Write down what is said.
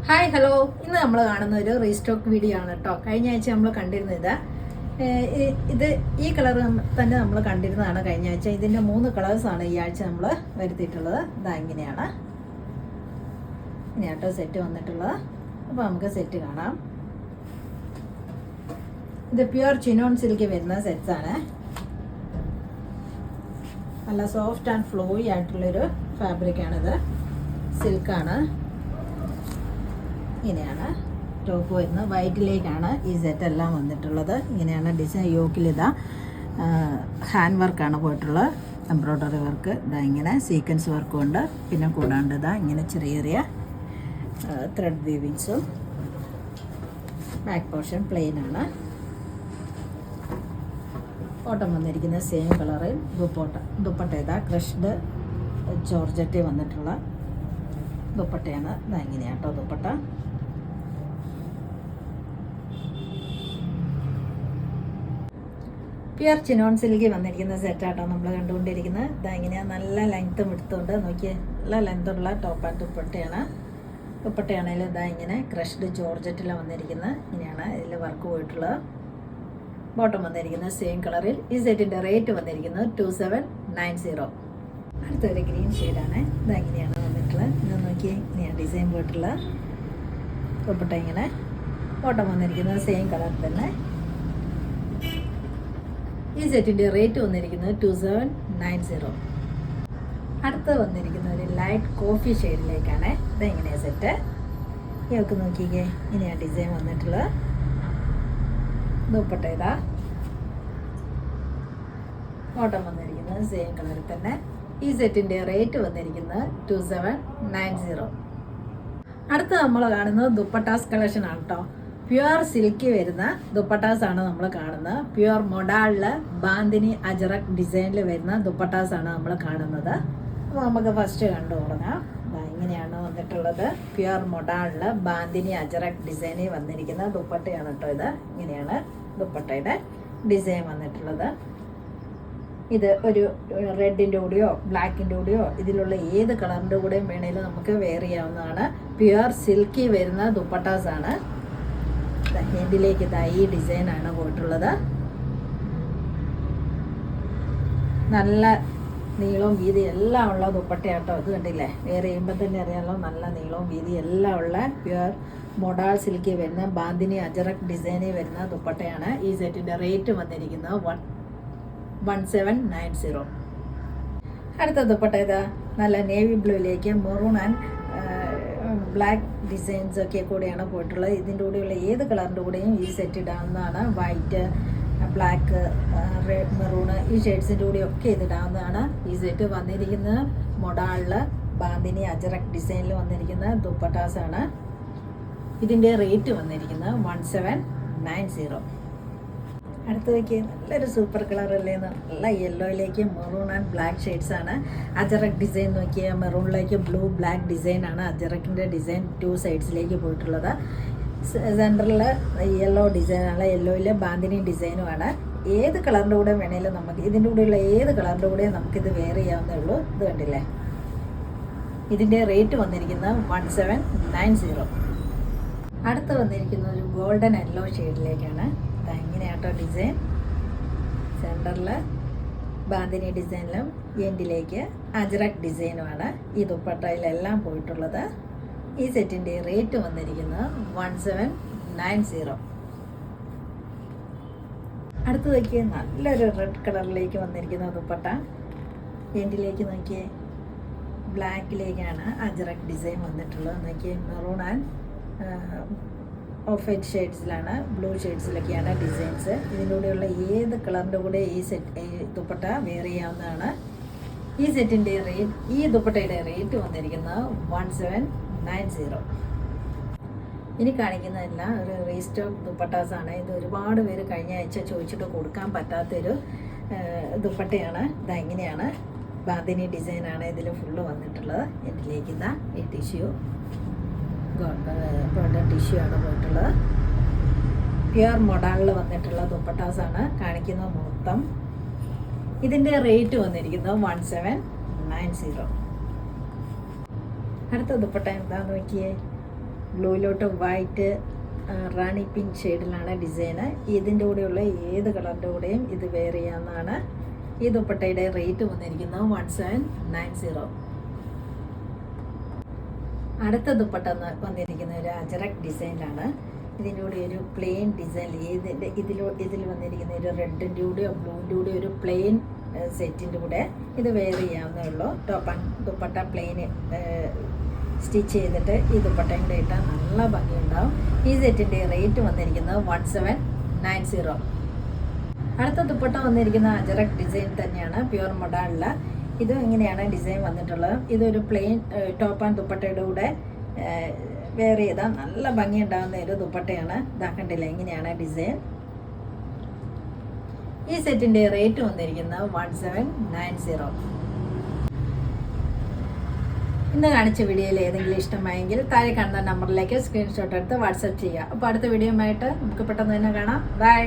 Hi hello, ഇന്ന് നമ്മൾ കാണുന്ന ഒരു റീസ്റ്റോക്ക് വീഡിയോ ആണ് കേട്ടോ. കഴിഞ്ഞ ആഴ്ച നമ്മൾ കണ്ടിരുന്നത് ഇത് ഈ കളർ തന്നെ നമ്മൾ കണ്ടിരുന്നതാണ് കഴിഞ്ഞ ആഴ്ച. ഇതിൻ്റെ 3 കളേഴ്സാണ് ഈ ആഴ്ച നമ്മൾ വരുത്തിയിട്ടുള്ളത്. ഇതാ ഇങ്ങനെയാണ് ഇങ്ങനെയാട്ടോ സെറ്റ് വന്നിട്ടുള്ളത്. അപ്പോൾ നമുക്ക് സെറ്റ് കാണാം. ഇത് പ്യുവർ ചിനോൺ സിൽക്ക് വരുന്ന സെറ്റ്സാണ്. നല്ല സോഫ്റ്റ് ആൻഡ് ഫ്ലോയി ആയിട്ടുള്ളൊരു ഫാബ്രിക്കാണിത്. സിൽക്കാണ്. ഇങ്ങനെയാണ് ടോപ്പ് വരുന്നത്. വൈറ്റിലേക്കാണ് ഈ സെറ്റ് എല്ലാം വന്നിട്ടുള്ളത്. ഇങ്ങനെയാണ് ഡിസൈൻ. യോക്കിലിതാ ഹാൻഡ് വർക്കാണ് പോയിട്ടുള്ളത്. എംബ്രോയ്ഡറി വർക്ക് ഇതാ ഇങ്ങനെ സീക്വൻസ് വർക്കും ഉണ്ട്. പിന്നെ കൂടാണ്ട് ഇതാ ഇങ്ങനെ ചെറിയ ചെറിയ ത്രെഡ് വീവിങ്സും. ബാക്ക് പോർഷൻ പ്ലെയിൻ ആണ്. ഓട്ടം വന്നിരിക്കുന്ന സെയിം കളറിൽ ദുപ്പട്ട ഇതാ ക്രഷ്ഡ് ജോർജറ്റ് വന്നിട്ടുള്ള ദുപ്പട്ടയാണ്. ഇതാ ഇങ്ങനെയാട്ടോ ദുപ്പട്ട. പ്യുർ ചിനോൺ സിൽക്ക് വന്നിരിക്കുന്ന സെറ്റാട്ടോ നമ്മൾ കണ്ടുകൊണ്ടിരിക്കുന്നത്. ഇതാ ഇങ്ങനെയാണ്. നല്ല ലെങ്ത്തും എടുത്തുകൊണ്ട് നോക്കിയേ, നല്ല ലെങ്ത്തുള്ള ടോപ്പ് ആൻഡ് ദുപ്പട്ടയാണ്. ദുപ്പട്ടയാണെങ്കിൽ ഇതാ ഇങ്ങനെ ക്രഷ്ഡ് ജോർജറ്റിലാണ് വന്നിരിക്കുന്നത്. ഇങ്ങനെയാണ് ഇതിൽ വർക്ക് പോയിട്ടുള്ളത്. ബോട്ടം വന്നിരിക്കുന്നത് സെയിം കളറിൽ. ഈ സെറ്റിൻ്റെ റേറ്റ് വന്നിരിക്കുന്നത് 2790. അടുത്തൊരു ഗ്രീൻ ഷെയ്ഡാണ്. ഇതാ ഇങ്ങനെയാണ് വന്നിട്ടുള്ളത്. ഇത് നോക്കിയേ, ഇങ്ങനെയാണ് ഡിസൈൻ പോയിട്ടുള്ളത്. ദുപ്പട്ട ഇങ്ങനെ. ബോട്ടം വന്നിരിക്കുന്നത് സെയിം കളർ തന്നെ. ഈ സെറ്റിൻ്റെ റേറ്റ് വന്നിരിക്കുന്നത് 2790. അടുത്ത് വന്നിരിക്കുന്ന ഒരു ലൈറ്റ് കോഫി ഷെയ്ഡിലേക്കാണ്. ഇതെങ്ങനെയാണ് സെറ്റ്. ഇതൊക്കെ നോക്കിക്കേ, ഇങ്ങനെയാണ് ഡിസൈൻ വന്നിട്ടുള്ളത്. ദുപ്പട്ട ഇതാ. ഓട്ടം വന്നിരിക്കുന്നത് സെയിം കളറിൽ തന്നെ. ഈ സെറ്റിൻ്റെ റേറ്റ് വന്നിരിക്കുന്നത് 2790. അടുത്ത് നമ്മൾ കാണുന്നത് ദുപ്പട്ടാസ് കളക്ഷൻ ആണ് കേട്ടോ. പ്യുവർ സിൽക്ക് വരുന്ന ദുപ്പട്ടാസ് ആണ് നമ്മൾ കാണുന്നത്. പ്യുവർ മൊഡാളില് ബാന്തിനി അജറക് ഡിസൈനിൽ വരുന്ന ദുപ്പട്ടാസ് ആണ് നമ്മൾ കാണുന്നത്. അപ്പോൾ നമുക്ക് ഫസ്റ്റ് കണ്ടു തുടങ്ങാം. ഇങ്ങനെയാണ് വന്നിട്ടുള്ളത്. പ്യുവർ മൊഡാളില് ബാന്തിനി അജറക് ഡിസൈനിൽ വന്നിരിക്കുന്ന ദുപ്പട്ടയാണ് കേട്ടോ ഇത്. ഇങ്ങനെയാണ് ദുപ്പട്ടയുടെ ഡിസൈൻ വന്നിട്ടുള്ളത്. ഇത് ഒരു റെഡിൻ്റെ കൂടെയോ ബ്ലാക്കിൻ്റെ കൂടെയോ ഇതിലുള്ള ഏത് കളറിൻ്റെ കൂടെയും വേണേലും നമുക്ക് വെയർ ചെയ്യാവുന്നതാണ്. പ്യുവർ സിൽക്കി വരുന്ന ദുപ്പട്ടാസ് ആണ്. ഹെഡിലേക്ക് ഇതാ ഈ ഡിസൈനാണ് പോയിട്ടുള്ളത്. നല്ല നീളവും വീതി എല്ലാം ഉള്ള ദുപ്പട്ടയാട്ടോ. ഇത് കണ്ടില്ലേ, വെയർ ചെയ്യുമ്പോൾ തന്നെ അറിയാമല്ലോ, നല്ല നീളവും വീതി എല്ലാം ഉള്ള പ്യുവർ മൊഡാൾ സിൽക്കി വരുന്ന ബാന്തിനി അജറക് ഡിസൈനിൽ വരുന്ന ദുപ്പട്ടയാണ്. ഈ സെറ്റിൻ്റെ റേറ്റ് വന്നിരിക്കുന്നത് 1790. അടുത്ത ദുപ്പട്ട ഇതാ നല്ല നേവി ബ്ലൂയിലേക്ക് മെറൂൺ ആൻഡ് ബ്ലാക്ക് ഡിസൈൻസ് ഒക്കെ കൂടെയാണ് പോയിട്ടുള്ളത്. ഇതിൻ്റെ കൂടെയുള്ള ഏത് കളറിൻ്റെ കൂടെയും ഈ സെറ്റ് ഇടാവുന്നതാണ്. വൈറ്റ്, ബ്ലാക്ക്, റെഡ്, മെറൂണ് ഈ ഷെയ്ഡ്സിൻ്റെ കൂടെയൊക്കെ ഇതിടാവുന്നതാണ്. ഈ സെറ്റ് വന്നിരിക്കുന്നത് മൊഡാളില് ബാന്തിനി അജറക് ഡിസൈനിൽ വന്നിരിക്കുന്ന ദുപ്പട്ടാസാണ്. ഇതിൻ്റെ റേറ്റ് വന്നിരിക്കുന്നത് 1790. അടുത്ത് വയ്ക്കുക, നല്ലൊരു സൂപ്പർ കളറല്ലേ. നല്ല യെല്ലോയിലേക്ക് maroon and black ഷെയ്ഡ്സാണ്. Ajrak design നോക്കിയാൽ മെറൂണിലേക്ക് ബ്ലൂ ബ്ലാക്ക് ഡിസൈനാണ്. അജറക്കിൻ്റെ ഡിസൈൻ 2 സൈഡ്സിലേക്ക് പോയിട്ടുള്ളത്. സെൻറ്ററിൽ യെല്ലോ ഡിസൈനാണ്. യെല്ലോയിൽ ബാന്തിനി ഡിസൈനുമാണ്. ഏത് കളറിൻ്റെ കൂടെ വേണേലും നമുക്ക് ഇതിൻ്റെ കൂടെയുള്ള ഏത് കളറിൻ്റെ കൂടെയും നമുക്കിത് വെയർ ചെയ്യാവുന്നേ ഉള്ളൂ. ഇത് കണ്ടില്ലേ. ഇതിൻ്റെ റേറ്റ് വന്നിരിക്കുന്നത് 1790. അടുത്ത് വന്നിരിക്കുന്ന ഒരു ഗോൾഡൻ യെല്ലോ ഷെയ്ഡിലേക്കാണ്. ഇങ്ങനെയാട്ടോ ഡിസൈൻ. സെൻറ്ററിൽ ബാന്തിനി ഡിസൈനിലും എൻഡിലേക്ക് അജറക് ഡിസൈനുമാണ് ഈ ദുപ്പട്ടയിലെല്ലാം പോയിട്ടുള്ളത്. ഈ സെറ്റിൻ്റെ റേറ്റ് വന്നിരിക്കുന്നത് 1790. അടുത്ത് നോക്കിയേ, നല്ലൊരു റെഡ് കളറിലേക്ക് വന്നിരിക്കുന്ന ദുപ്പട്ട. എൻഡിലേക്ക് നോക്കിയേ ബ്ലാക്കിലേക്കാണ് അജറക് ഡിസൈൻ വന്നിട്ടുള്ളത്. നോക്കിയേ മെറൂൺ ആൻഡ് ഓഫ് വൈറ്റ് ഷെയ്ഡ്സിലാണ്, ബ്ലൂ ഷെയ്ഡ്സിലൊക്കെയാണ് ഡിസൈൻസ്. ഇതിൻ്റെ കൂടെയുള്ള ഏത് കളറിൻ്റെ കൂടെ ഈ ദുപ്പട്ട വെയർ ചെയ്യാവുന്നതാണ്. ഈ സെറ്റിൻ്റെ റേറ്റ്, ഈ ദുപ്പട്ടയുടെ റേറ്റ് വന്നിരിക്കുന്നത് 1790. ഇനി കാണിക്കുന്നതെല്ലാം ഒരു റീസ്റ്റോക്ക് ദുപ്പട്ടാസാണ്. ഇത് ഒരുപാട് പേര് കഴിഞ്ഞ ആഴ്ച ചോദിച്ചിട്ട് കൊടുക്കാൻ പറ്റാത്തൊരു ദുപ്പട്ടയാണ്. ഇതാ ഇങ്ങനെയാണ് ബാന്തിനി ഡിസൈനാണ് ഇതിൽ ഫുള്ള് വന്നിട്ടുള്ളത്. ഇതിലേക്ക് ഇതാ ഈ ടിഷ്യൂ ഗോൾഡൻ ടിഷ്യൂ ആണ് പോയിട്ടുള്ളത്. പ്യുവർ മൊഡാളിൽ വന്നിട്ടുള്ള ദുപ്പട്ടാസാണ് കാണിക്കുന്നത് മൊത്തം. ഇതിൻ്റെ റേറ്റ് വന്നിരിക്കുന്നത് 1790. അടുത്ത ദുപ്പട്ട എന്താന്ന് നോക്കിയേ, ബ്ലൂയിലോട്ട് വൈറ്റ് റാണി പിങ്ക് ഷെയ്ഡിലാണ് ഡിസൈന്. ഇതിൻ്റെ കൂടെയുള്ള ഏത് കളറിൻ്റെ കൂടെയും ഇത് വെയർ ചെയ്യാവുന്നതാണ്. ഈ ദുപ്പട്ടയുടെ റേറ്റ് വന്നിരിക്കുന്നത് 1790. അടുത്ത ദുപ്പട്ട വന്നിരിക്കുന്ന ഒരു അജറക് ഡിസൈനിലാണ്. ഇതിൻ്റെ കൂടെ ഒരു പ്ലെയിൻ ഡിസൈൻ ഇതിൽ വന്നിരിക്കുന്ന ഒരു റെഡിൻ്റെ കൂടെയോ ബ്ലൂവിൻ്റെ കൂടെയോ ഒരു പ്ലെയിൻ സെറ്റിൻ്റെ കൂടെ ഇത് വെയർ ചെയ്യാവുന്നേ ഉള്ളൂ. Top and dupatta plain stitch ചെയ്തിട്ട് ഈ ദുപ്പട്ടയും കൂടെ ഇട്ടാൽ നല്ല ഭംഗിയുണ്ടാവും. ഈ സെറ്റിൻ്റെ റേറ്റ് വന്നിരിക്കുന്നത് 1790. അടുത്ത ദുപ്പട്ട വന്നിരിക്കുന്ന അജറക് ഡിസൈൻ തന്നെയാണ്, പ്യുവർ മൊഡാളിൽ. ഇത് ഇങ്ങനെയാണ് ഡിസൈൻ വന്നിട്ടുള്ളത്. ഇതൊരു പ്ലെയിൻ ടോപ്പ് ആൻഡ് ദുപ്പട്ടയുടെ കൂടെ വെയർ ചെയ്താൽ നല്ല ഭംഗിയുണ്ടാകുന്ന ഒരു ദുപ്പട്ടയാണ്. ഇതാക്കണ്ടില്ല, ഇങ്ങനെയാണ് ഡിസൈൻ. ഈ സെറ്റിൻ്റെ റേറ്റ് വന്നിരിക്കുന്നത് 1790. ഇന്ന് കാണിച്ച വീഡിയോയിൽ ഏതെങ്കിലും ഇഷ്ടമായെങ്കിൽ താഴെ കാണുന്ന നമ്പറിലേക്ക് സ്ക്രീൻഷോട്ട് എടുത്ത് വാട്സപ്പ് ചെയ്യുക. അപ്പോൾ അടുത്ത വീഡിയോയുമായിട്ട് നമുക്ക് പെട്ടെന്ന് തന്നെ കാണാം. ബൈ.